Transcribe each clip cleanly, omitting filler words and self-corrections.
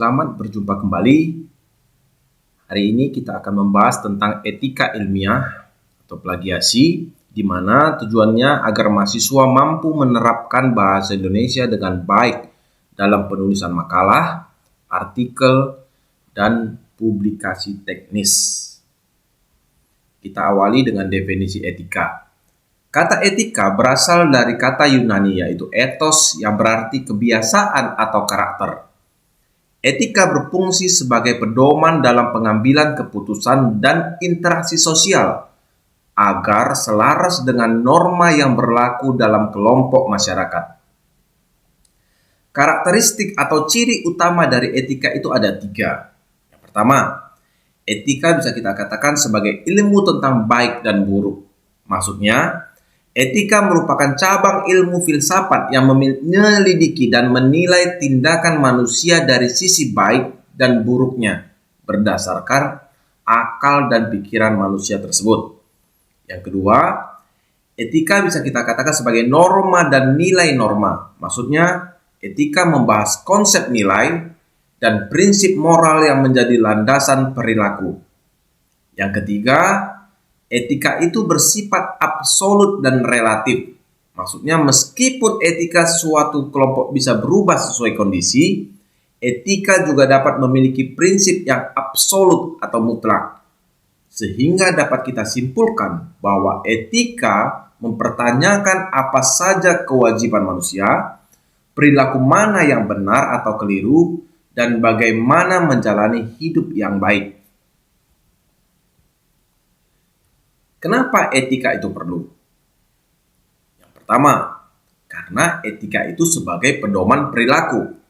Selamat berjumpa kembali. Hari ini kita akan membahas tentang etika ilmiah atau plagiasi, di mana tujuannya agar mahasiswa mampu menerapkan bahasa Indonesia dengan baik dalam penulisan makalah, artikel, dan publikasi teknis. Kita awali dengan definisi etika. Kata etika berasal dari kata Yunani yaitu ethos yang berarti kebiasaan atau karakter. Etika berfungsi sebagai pedoman dalam pengambilan keputusan dan interaksi sosial agar selaras dengan norma yang berlaku dalam kelompok masyarakat. Karakteristik atau ciri utama dari etika itu ada 3. Yang pertama, etika bisa kita katakan sebagai ilmu tentang baik dan buruk. Maksudnya, etika merupakan cabang ilmu filsafat yang menyelidiki dan menilai tindakan manusia dari sisi baik dan buruknya berdasarkan akal dan pikiran manusia tersebut. Yang kedua, etika bisa kita katakan sebagai norma dan nilai norma. Maksudnya, etika membahas konsep nilai dan prinsip moral yang menjadi landasan perilaku. Yang ketiga, etika itu bersifat absolut dan relatif. Maksudnya meskipun etika suatu kelompok bisa berubah sesuai kondisi, etika juga dapat memiliki prinsip yang absolut atau mutlak. Sehingga dapat kita simpulkan bahwa etika mempertanyakan apa saja kewajiban manusia, perilaku mana yang benar atau keliru, dan bagaimana menjalani hidup yang baik. Kenapa etika itu perlu? Yang pertama, karena etika itu sebagai pedoman perilaku.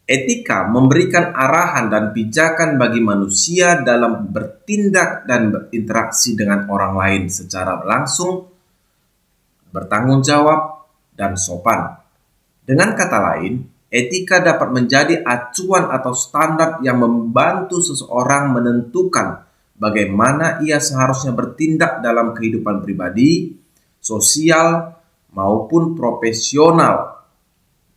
Etika memberikan arahan dan pijakan bagi manusia dalam bertindak dan berinteraksi dengan orang lain secara langsung, bertanggung jawab, dan sopan. Dengan kata lain, etika dapat menjadi acuan atau standar yang membantu seseorang menentukan bagaimana ia seharusnya bertindak dalam kehidupan pribadi, sosial, maupun profesional,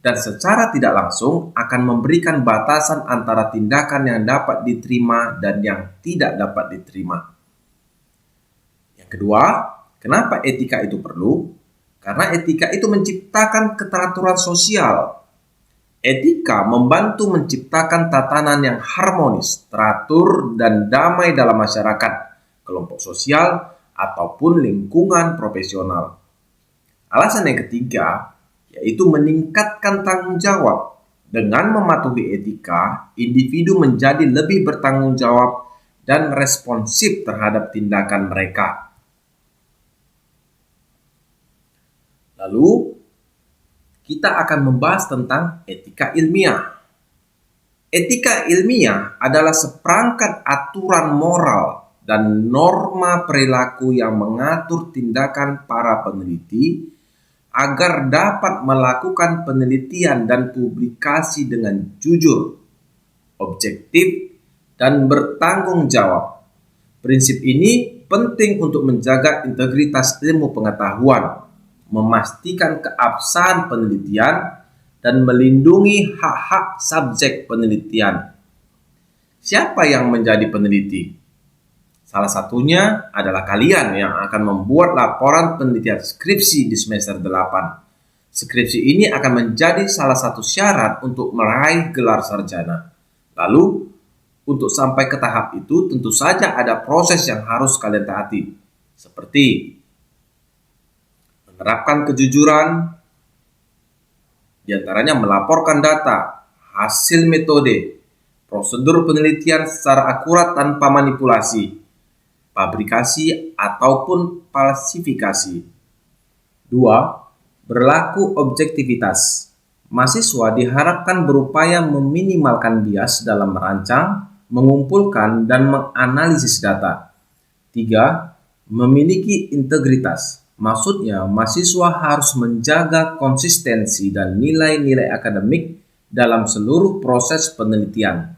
dan secara tidak langsung akan memberikan batasan antara tindakan yang dapat diterima dan yang tidak dapat diterima. Yang kedua, kenapa etika itu perlu? Karena etika itu menciptakan keteraturan sosial. Etika membantu menciptakan tatanan yang harmonis, teratur, dan damai dalam masyarakat, kelompok sosial, ataupun lingkungan profesional. Alasan yang ketiga, yaitu meningkatkan tanggung jawab. Dengan mematuhi etika, individu menjadi lebih bertanggung jawab dan responsif terhadap tindakan mereka. Lalu, kita akan membahas tentang etika ilmiah. Etika ilmiah adalah seperangkat aturan moral dan norma perilaku yang mengatur tindakan para peneliti agar dapat melakukan penelitian dan publikasi dengan jujur, objektif, dan bertanggung jawab. Prinsip ini penting untuk menjaga integritas ilmu pengetahuan, memastikan keabsahan penelitian, dan melindungi hak-hak subjek penelitian. Siapa yang menjadi peneliti? Salah satunya adalah kalian yang akan membuat laporan penelitian skripsi di semester 8. Skripsi ini akan menjadi salah satu syarat untuk meraih gelar sarjana. Lalu, untuk sampai ke tahap itu tentu saja ada proses yang harus kalian taati, seperti menerapkan kejujuran, diantaranya melaporkan data, hasil metode, prosedur penelitian secara akurat tanpa manipulasi, fabrikasi ataupun falsifikasi. 2. Berlaku objektivitas. Mahasiswa diharapkan berupaya meminimalkan bias dalam merancang, mengumpulkan, dan menganalisis data. 3. Memiliki integritas. Maksudnya, mahasiswa harus menjaga konsistensi dan nilai-nilai akademik dalam seluruh proses penelitian.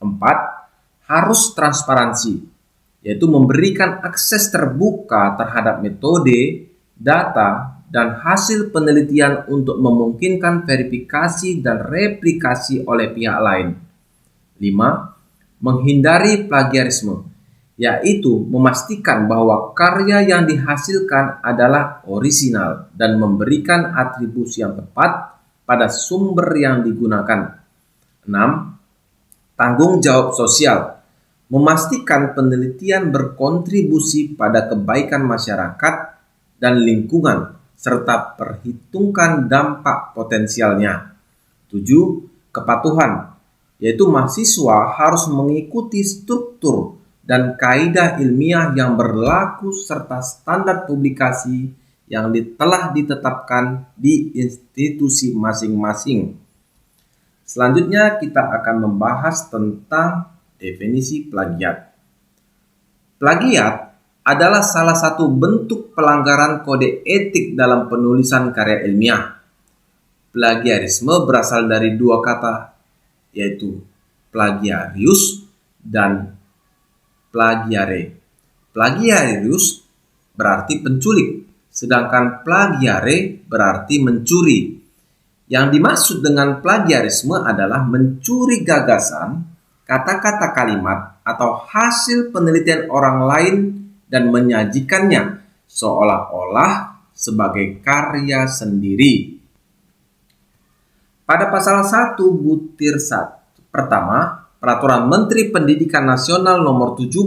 4. Harus transparansi, yaitu memberikan akses terbuka terhadap metode, data, dan hasil penelitian untuk memungkinkan verifikasi dan replikasi oleh pihak lain. 5. Menghindari plagiarisme, yaitu memastikan bahwa karya yang dihasilkan adalah orisinal dan memberikan atribusi yang tepat pada sumber yang digunakan. 6. Tanggung jawab sosial, memastikan penelitian berkontribusi pada kebaikan masyarakat dan lingkungan, serta perhitungkan dampak potensialnya. 7. Kepatuhan, yaitu mahasiswa harus mengikuti struktur dan kaidah ilmiah yang berlaku serta standar publikasi yang telah ditetapkan di institusi masing-masing. Selanjutnya kita akan membahas tentang definisi plagiat. Plagiat adalah salah satu bentuk pelanggaran kode etik dalam penulisan karya ilmiah. Plagiarisme berasal dari dua kata, yaitu plagiarius dan plagiare. Plagiarius berarti penculik, sedangkan plagiare berarti mencuri. Yang dimaksud dengan plagiarisme adalah mencuri gagasan, kata-kata kalimat, atau hasil penelitian orang lain dan menyajikannya seolah-olah sebagai karya sendiri. Pada pasal 1 butir 1 pertama, Peraturan Menteri Pendidikan Nasional Nomor 17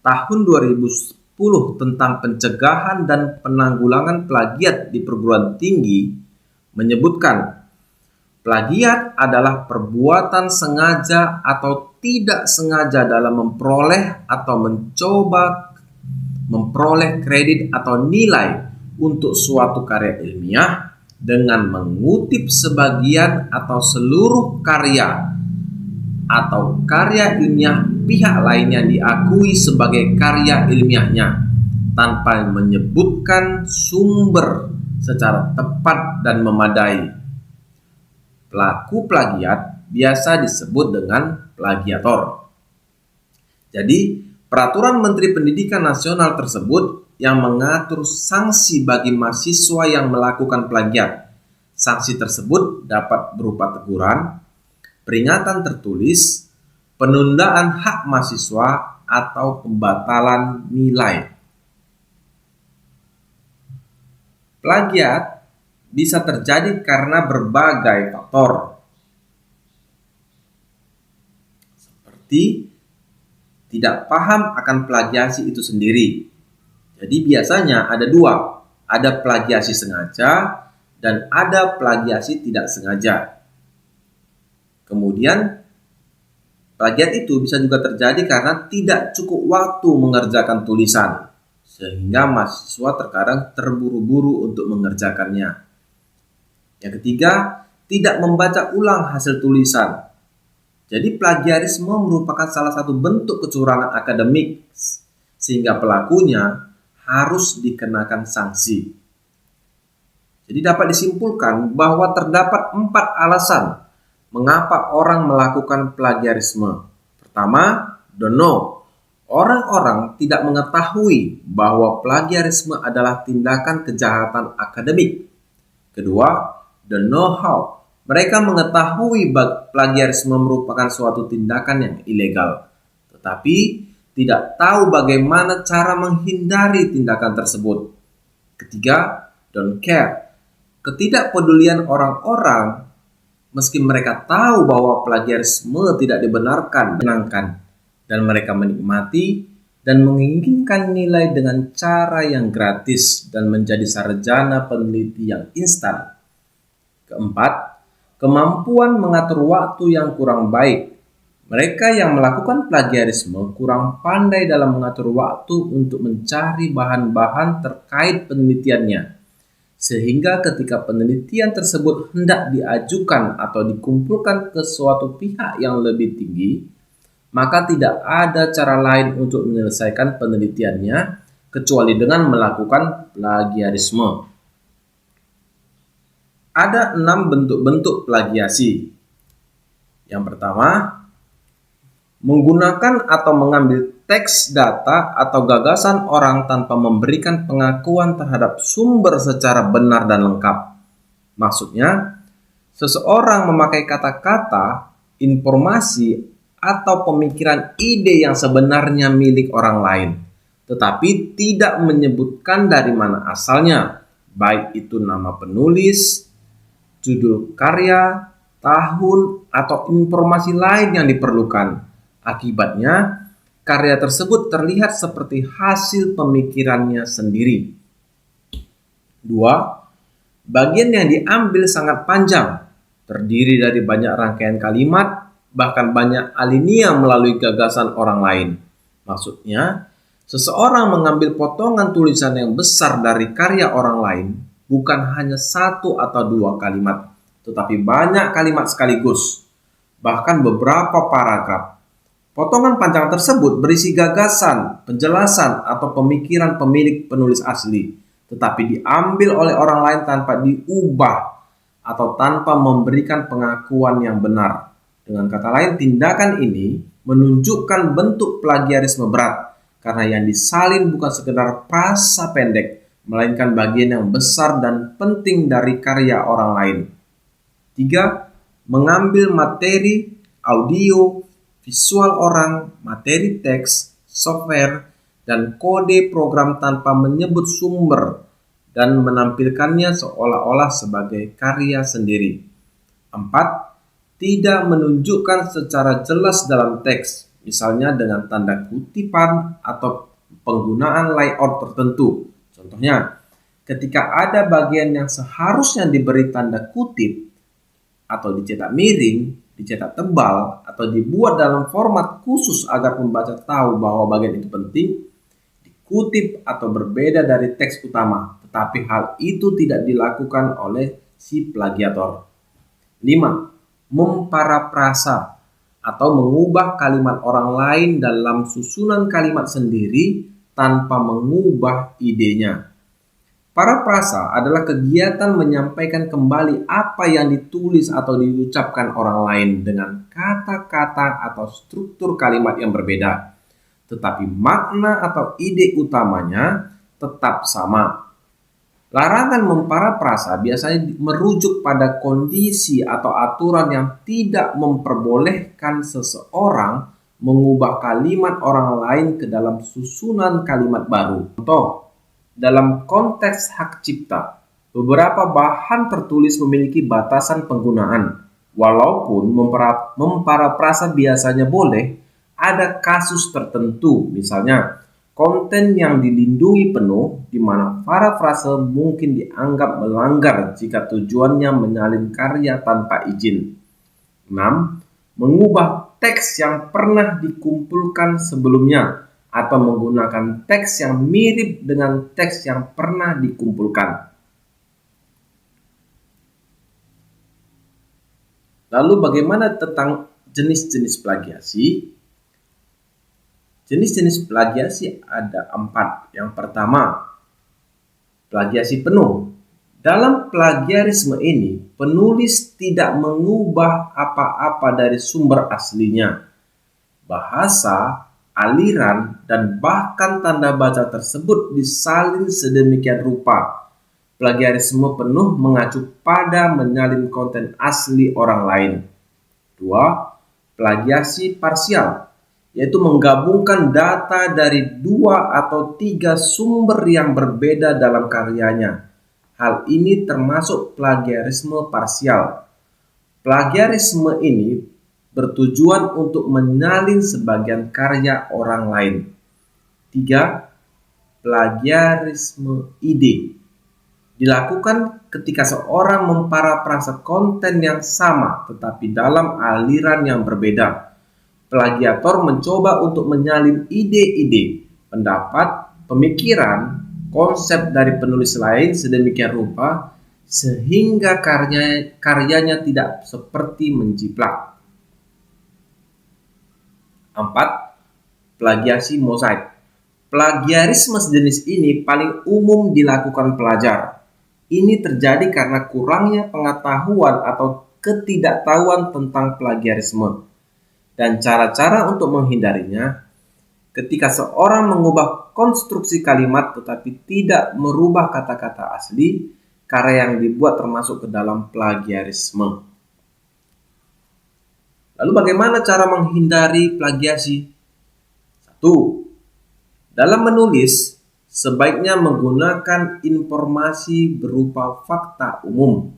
Tahun 2010 tentang pencegahan dan penanggulangan plagiat di perguruan tinggi menyebutkan, plagiat adalah perbuatan sengaja atau tidak sengaja dalam memperoleh atau mencoba memperoleh kredit atau nilai untuk suatu karya ilmiah dengan mengutip sebagian atau seluruh karya atau karya ilmiah pihak lain yang diakui sebagai karya ilmiahnya tanpa menyebutkan sumber secara tepat dan memadai. Pelaku plagiat biasa disebut dengan plagiator. Jadi, Peraturan Menteri Pendidikan Nasional tersebut yang mengatur sanksi bagi mahasiswa yang melakukan plagiat. Sanksi tersebut dapat berupa teguran, peringatan tertulis, penundaan hak mahasiswa, atau pembatalan nilai. Plagiat bisa terjadi karena berbagai faktor, seperti tidak paham akan plagiasi itu sendiri. Jadi biasanya ada dua, ada plagiasi sengaja dan ada plagiasi tidak sengaja. Kemudian plagiat itu bisa juga terjadi karena tidak cukup waktu mengerjakan tulisan, sehingga mahasiswa terkadang terburu-buru untuk mengerjakannya. Yang ketiga, tidak membaca ulang hasil tulisan. Jadi plagiarisme merupakan salah satu bentuk kecurangan akademik, sehingga pelakunya harus dikenakan sanksi. Jadi dapat disimpulkan bahwa terdapat 4 alasan mengapa orang melakukan plagiarisme. Pertama, don't know. Orang-orang tidak mengetahui bahwa plagiarisme adalah tindakan kejahatan akademik. Kedua, don't know how. Mereka mengetahui plagiarisme merupakan suatu tindakan yang ilegal, tetapi tidak tahu bagaimana cara menghindari tindakan tersebut. Ketiga, don't care. Ketidakpedulian orang-orang meski mereka tahu bahwa plagiarisme tidak dibenarkan, menyenangkan, dan mereka menikmati dan menginginkan nilai dengan cara yang gratis dan menjadi sarjana peneliti yang instan. Keempat, kemampuan mengatur waktu yang kurang baik. Mereka yang melakukan plagiarisme kurang pandai dalam mengatur waktu untuk mencari bahan-bahan terkait penelitiannya, sehingga ketika penelitian tersebut hendak diajukan atau dikumpulkan ke suatu pihak yang lebih tinggi, maka tidak ada cara lain untuk menyelesaikan penelitiannya kecuali dengan melakukan plagiarisme. Ada 6 bentuk-bentuk plagiasi. Yang pertama, menggunakan atau mengambil teks, data, atau gagasan orang tanpa memberikan pengakuan terhadap sumber secara benar dan lengkap. Maksudnya, seseorang memakai kata-kata informasi, atau pemikiran ide yang sebenarnya milik orang lain, tetapi tidak menyebutkan dari mana asalnya, baik itu nama penulis, judul karya, tahun, atau informasi lain yang diperlukan. Akibatnya, karya tersebut terlihat seperti hasil pemikirannya sendiri. 2. Bagian yang diambil sangat panjang, terdiri dari banyak rangkaian kalimat, bahkan banyak alinea melalui gagasan orang lain. Maksudnya, seseorang mengambil potongan tulisan yang besar dari karya orang lain, bukan hanya satu atau dua kalimat, tetapi banyak kalimat sekaligus, bahkan beberapa paragraf. Potongan panjang tersebut berisi gagasan, penjelasan, atau pemikiran pemilik penulis asli, tetapi diambil oleh orang lain tanpa diubah atau tanpa memberikan pengakuan yang benar. Dengan kata lain, tindakan ini menunjukkan bentuk plagiarisme berat, karena yang disalin bukan sekedar frasa pendek, melainkan bagian yang besar dan penting dari karya orang lain. 3. Mengambil materi audio, visual orang, materi teks, software, dan kode program tanpa menyebut sumber dan menampilkannya seolah-olah sebagai karya sendiri. 4. Tidak menunjukkan secara jelas dalam teks, misalnya dengan tanda kutipan atau penggunaan layout tertentu. Contohnya, ketika ada bagian yang seharusnya diberi tanda kutip atau dicetak miring, dicetak tebal, atau dibuat dalam format khusus agar pembaca tahu bahwa bagian itu penting, dikutip atau berbeda dari teks utama, tetapi hal itu tidak dilakukan oleh si plagiator. 5. Memparafrasa atau mengubah kalimat orang lain dalam susunan kalimat sendiri tanpa mengubah idenya. Parafrasa adalah kegiatan menyampaikan kembali apa yang ditulis atau diucapkan orang lain dengan kata-kata atau struktur kalimat yang berbeda, tetapi makna atau ide utamanya tetap sama. Larangan memparafrasa biasanya merujuk pada kondisi atau aturan yang tidak memperbolehkan seseorang mengubah kalimat orang lain ke dalam susunan kalimat baru. Contoh, dalam konteks hak cipta, beberapa bahan tertulis memiliki batasan penggunaan. Walaupun memparafrasa biasanya boleh, ada kasus tertentu, misalnya konten yang dilindungi penuh, di mana parafrase mungkin dianggap melanggar jika tujuannya menyalin karya tanpa izin. 6. Mengubah teks yang pernah dikumpulkan sebelumnya atau menggunakan teks yang mirip dengan teks yang pernah dikumpulkan. Lalu bagaimana tentang jenis-jenis plagiasi? Jenis-jenis plagiasi ada 4. Yang pertama, plagiasi penuh. Dalam plagiarisme ini, penulis tidak mengubah apa-apa dari sumber aslinya. Bahasa, aliran, dan bahkan tanda baca tersebut disalin sedemikian rupa. Plagiarisme penuh mengacu pada menyalin konten asli orang lain. 2. Plagiasi parsial, yaitu menggabungkan data dari 2 atau 3 sumber yang berbeda dalam karyanya. Hal ini termasuk plagiarisme parsial. Plagiarisme ini bertujuan untuk menyalin sebagian karya orang lain. 3. Plagiarisme ide, dilakukan ketika seorang memparafrase konten yang sama tetapi dalam aliran yang berbeda. Plagiator mencoba untuk menyalin ide-ide, pendapat, pemikiran, konsep dari penulis lain sedemikian rupa sehingga karyanya tidak seperti menjiplak. 4. Plagiasi mosaik. Plagiarisme sejenis ini paling umum dilakukan pelajar. Ini terjadi karena kurangnya pengetahuan atau ketidaktahuan tentang plagiarisme dan cara-cara untuk menghindarinya. Ketika seorang mengubah konstruksi kalimat tetapi tidak merubah kata-kata asli, karya yang dibuat termasuk ke dalam plagiarisme. Lalu bagaimana cara menghindari plagiasi? 1. Dalam menulis, sebaiknya menggunakan informasi berupa fakta umum.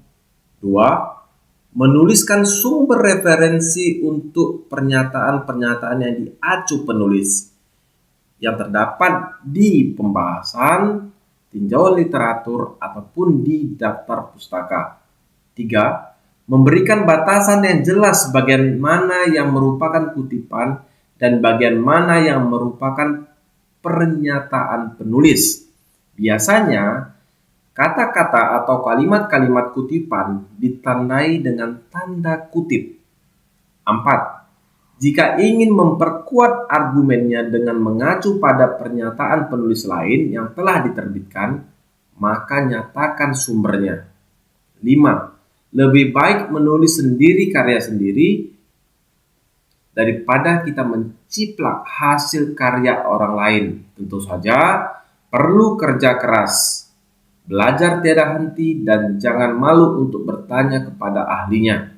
2. Menuliskan sumber referensi untuk pernyataan-pernyataan yang diacu penulis yang terdapat di pembahasan, tinjauan literatur, ataupun di daftar pustaka. 3. Memberikan batasan yang jelas bagian mana yang merupakan kutipan dan bagian mana yang merupakan pernyataan penulis. Biasanya, kata-kata atau kalimat-kalimat kutipan ditandai dengan tanda kutip. 4. Jika ingin memperkuat argumennya dengan mengacu pada pernyataan penulis lain yang telah diterbitkan, maka nyatakan sumbernya. 5. Lebih baik menulis sendiri karya sendiri daripada kita menciplak hasil karya orang lain. Tentu saja perlu kerja keras, belajar tiada henti, dan jangan malu untuk bertanya kepada ahlinya.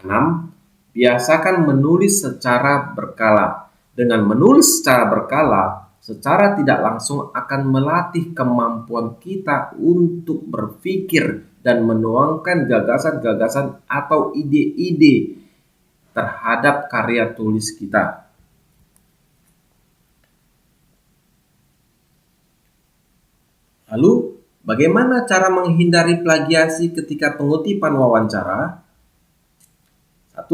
6. Biasakan menulis secara berkala. Dengan menulis secara berkala, secara tidak langsung akan melatih kemampuan kita untuk berpikir dan menuangkan gagasan-gagasan atau ide-ide terhadap karya tulis kita. Lalu, bagaimana cara menghindari plagiasi ketika pengutipan wawancara? 1.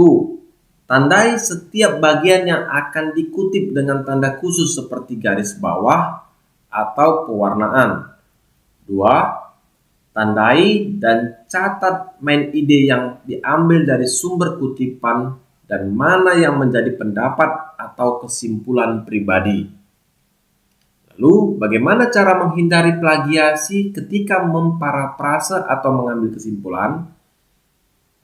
Tandai setiap bagian yang akan dikutip dengan tanda khusus seperti garis bawah atau pewarnaan. 2. Tandai dan catat main ide yang diambil dari sumber kutipan dan mana yang menjadi pendapat atau kesimpulan pribadi. Lalu, bagaimana cara menghindari plagiasi ketika memparafrase atau mengambil kesimpulan?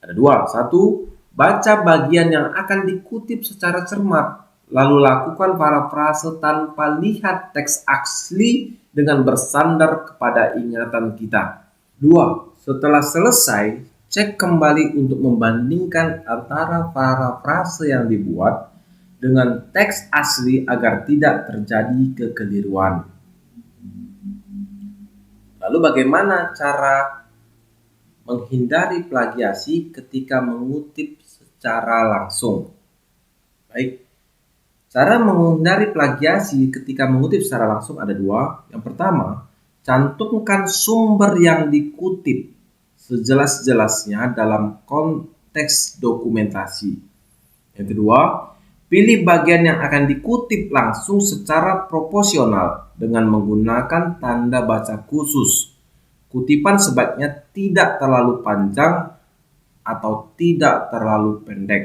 Ada 2. 1. Baca bagian yang akan dikutip secara cermat, lalu lakukan parafrase tanpa lihat teks asli dengan bersandar kepada ingatan kita. 2. Setelah selesai, cek kembali untuk membandingkan antara parafrase yang dibuat dengan teks asli agar tidak terjadi kekeliruan. Lalu bagaimana cara menghindari plagiasi ketika mengutip secara langsung? Baik, cara menghindari plagiasi ketika mengutip secara langsung ada 2. Yang pertama, cantumkan sumber yang dikutip sejelas-jelasnya dalam konteks dokumentasi. Yang kedua, pilih bagian yang akan dikutip langsung secara proporsional dengan menggunakan tanda baca khusus. Kutipan sebaiknya tidak terlalu panjang atau tidak terlalu pendek.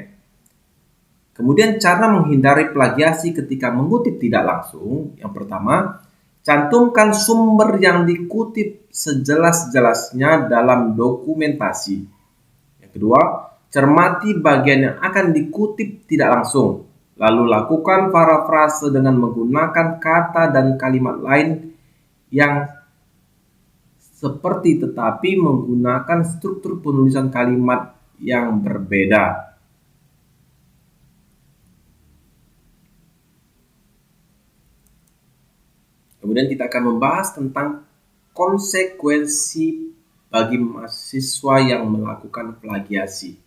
Kemudian cara menghindari plagiasi ketika mengutip tidak langsung. Yang pertama, cantumkan sumber yang dikutip sejelas-jelasnya dalam dokumentasi. Yang kedua, cermati bagian yang akan dikutip tidak langsung. Lalu lakukan parafrase dengan menggunakan kata dan kalimat lain yang seperti tetapi menggunakan struktur penulisan kalimat yang berbeda. Kemudian kita akan membahas tentang konsekuensi bagi mahasiswa yang melakukan plagiasi.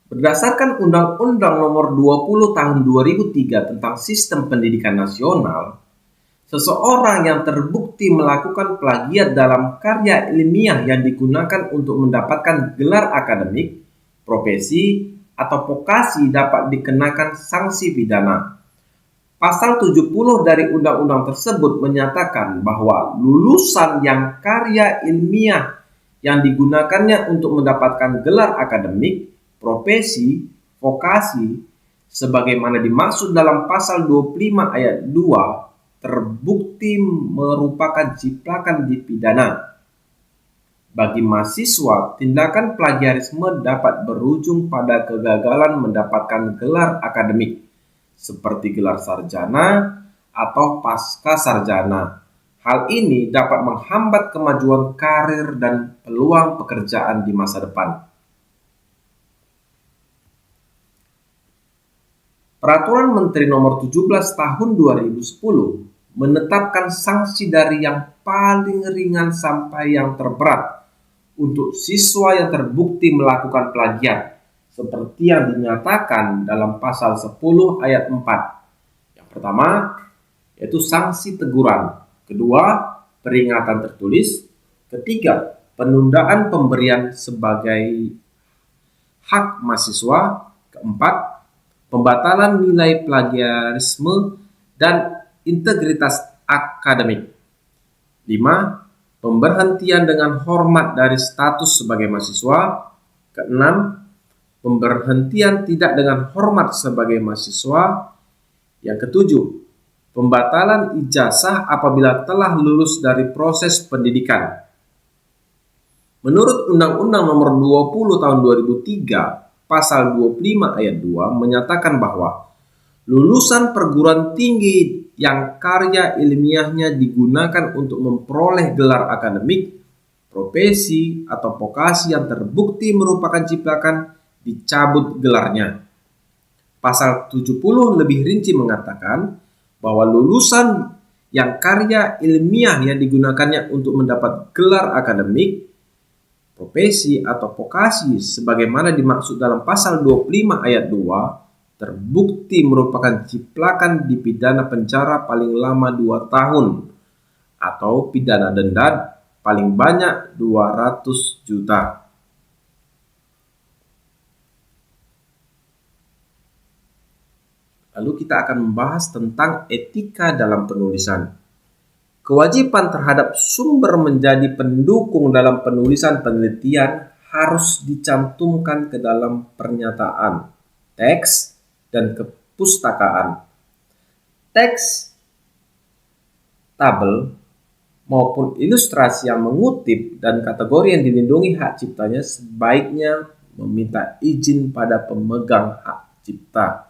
Berdasarkan Undang-Undang Nomor 20 Tahun 2003 tentang Sistem Pendidikan Nasional, seseorang yang terbukti melakukan plagiat dalam karya ilmiah yang digunakan untuk mendapatkan gelar akademik, profesi, atau vokasi dapat dikenakan sanksi pidana. Pasal 70 dari undang-undang tersebut menyatakan bahwa lulusan yang karya ilmiah yang digunakannya untuk mendapatkan gelar akademik, profesi, vokasi, sebagaimana dimaksud dalam pasal 25 ayat 2, terbukti merupakan ciplakan dipidana. Bagi mahasiswa, tindakan plagiarisme dapat berujung pada kegagalan mendapatkan gelar akademik, seperti gelar sarjana atau pasca sarjana. Hal ini dapat menghambat kemajuan karir dan peluang pekerjaan di masa depan. Peraturan Menteri Nomor 17 Tahun 2010 menetapkan sanksi dari yang paling ringan sampai yang terberat untuk siswa yang terbukti melakukan plagiat, seperti yang dinyatakan dalam pasal 10 ayat 4. Yang pertama, yaitu sanksi teguran. Kedua, peringatan tertulis. Ketiga, penundaan pemberian sebagai hak mahasiswa. Keempat, pembatalan nilai plagiarisme dan integritas akademik. 5. Pemberhentian dengan hormat dari status sebagai mahasiswa. Keenam, pemberhentian tidak dengan hormat sebagai mahasiswa. Yang ketujuh, pembatalan ijazah apabila telah lulus dari proses pendidikan. Menurut Undang-Undang Nomor 20 Tahun 2003, Pasal 25 ayat 2 menyatakan bahwa lulusan perguruan tinggi yang karya ilmiahnya digunakan untuk memperoleh gelar akademik, profesi, atau vokasi yang terbukti merupakan ciptakan dicabut gelarnya. Pasal 70 lebih rinci mengatakan bahwa lulusan yang karya ilmiah yang digunakannya untuk mendapat gelar akademik, profesi, atau vokasi sebagaimana dimaksud dalam pasal 25 ayat 2 terbukti merupakan ciplakan dipidana penjara paling lama 2 tahun atau pidana denda paling banyak 200 juta. Lalu kita akan membahas tentang etika dalam penulisan. Kewajiban terhadap sumber menjadi pendukung dalam penulisan penelitian harus dicantumkan ke dalam pernyataan, teks, dan kepustakaan. Teks, tabel, maupun ilustrasi yang mengutip dan kategori yang dilindungi hak ciptanya sebaiknya meminta izin pada pemegang hak cipta.